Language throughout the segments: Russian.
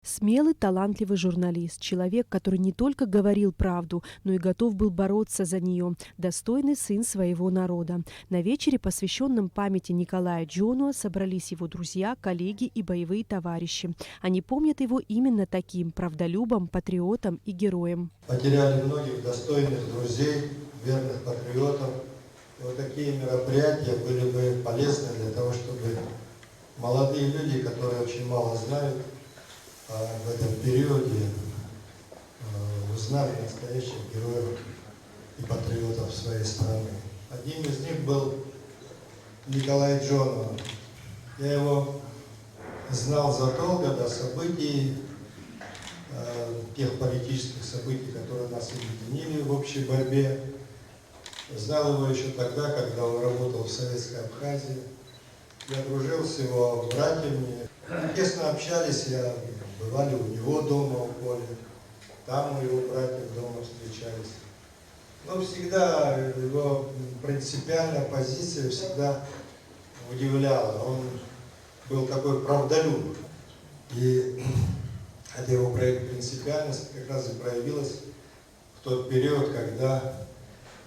Смелый, талантливый журналист, человек, который не только говорил правду, но и готов был бороться за нее, достойный сын своего народа. На вечере, посвященном памяти Николая Джонуа, собрались его друзья, коллеги и боевые товарищи. Они помнят его именно таким правдолюбом, патриотом и героем. Потеряли многих достойных друзей, верных патриотов. И вот такие мероприятия были бы полезны для того, чтобы молодые люди, которые очень мало знают в этом периоде, узнали настоящих героев и патриотов своей страны. Одним из них был Николай Джонуа. Я его знал задолго до событий, тех политических событий, которые нас объединили в общей борьбе. Знал его еще тогда, когда он работал в Советской Абхазии. Я дружил с его братьями, тесно общались, бывали у него дома в поле, там у его братьев дома встречались. Но всегда его принципиальная позиция всегда удивляла. Он был такой правдолюб. И эта его принципиальность как раз и проявилась в тот период, когда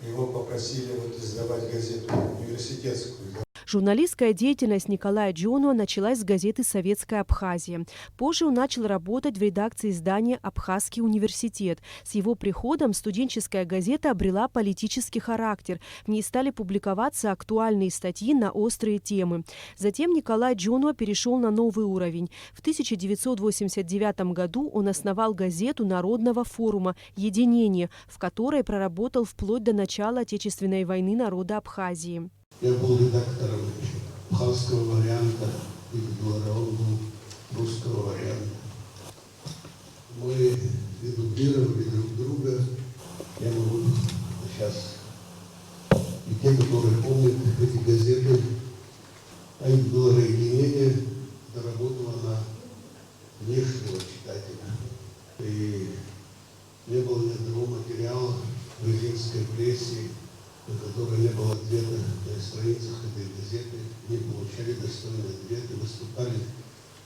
его попросили издавать газету университетскую. Журналистская деятельность Николая Джонуа началась с газеты «Советская Абхазия». Позже он начал работать в редакции издания «Абхазский университет». С его приходом студенческая газета обрела политический характер. В ней стали публиковаться актуальные статьи на острые темы. Затем Николай Джонуа перешел на новый уровень. В 1989 году он основал газету Народного форума «Единение», в которой проработал вплоть до начала Отечественной войны народа Абхазии. Я был редактором абхазского варианта и белорусского русского варианта. Мы редублировали друг друга. Я могу сейчас, и те, которые помнят эти газеты, а их было единение, доработало на внешнего читателя. И не было ни одного материала в грузинской прессе, на который не было ответа на страницах этой газеты, не получали достойные ответы, выступали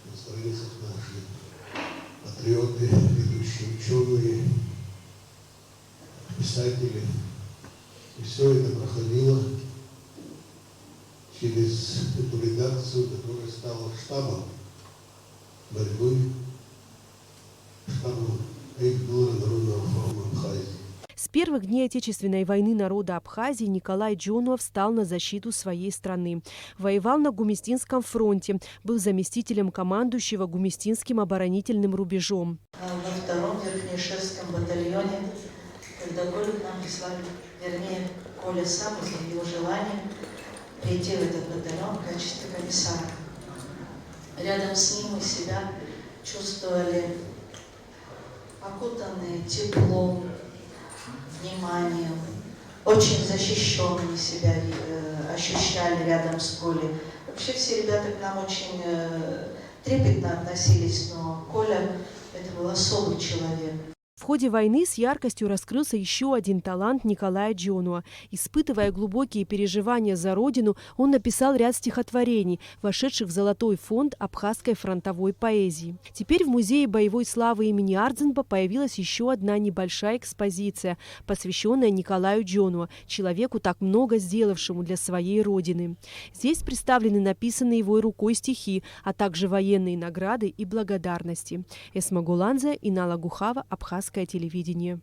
на страницах наши патриоты, ведущие ученые, писатели. И все это проходило через эту редакцию, которая стала штабом борьбы, штабом Эйк-Дура Народного форума Абхазии. С первых дней Отечественной войны народа Абхазии Николай Джонуа встал на защиту своей страны. Воевал на Гумистинском фронте, был заместителем командующего Гумистинским оборонительным рубежом. Во втором Верхнеишевском батальоне, когда Колю к нам прислали, вернее, Коля сам изъявил желание прийти в этот батальон в качестве комиссара. Рядом с ним мы себя чувствовали окутанные теплом, вниманием, очень защищенными себя ощущали рядом с Колей. Вообще все ребята к нам очень трепетно относились, но Коля это был особый человек. В ходе войны с яркостью раскрылся еще один талант Николая Джонуа. Испытывая глубокие переживания за родину, он написал ряд стихотворений, вошедших в золотой фонд абхазской фронтовой поэзии. Теперь в Музее боевой славы имени Ардзинба появилась еще одна небольшая экспозиция, посвященная Николаю Джонуа, человеку, так много сделавшему для своей родины. Здесь представлены написанные его рукой стихи, а также военные награды и благодарности. Эсма Гуланзе, Инала Гухава, Абхазское телевидение.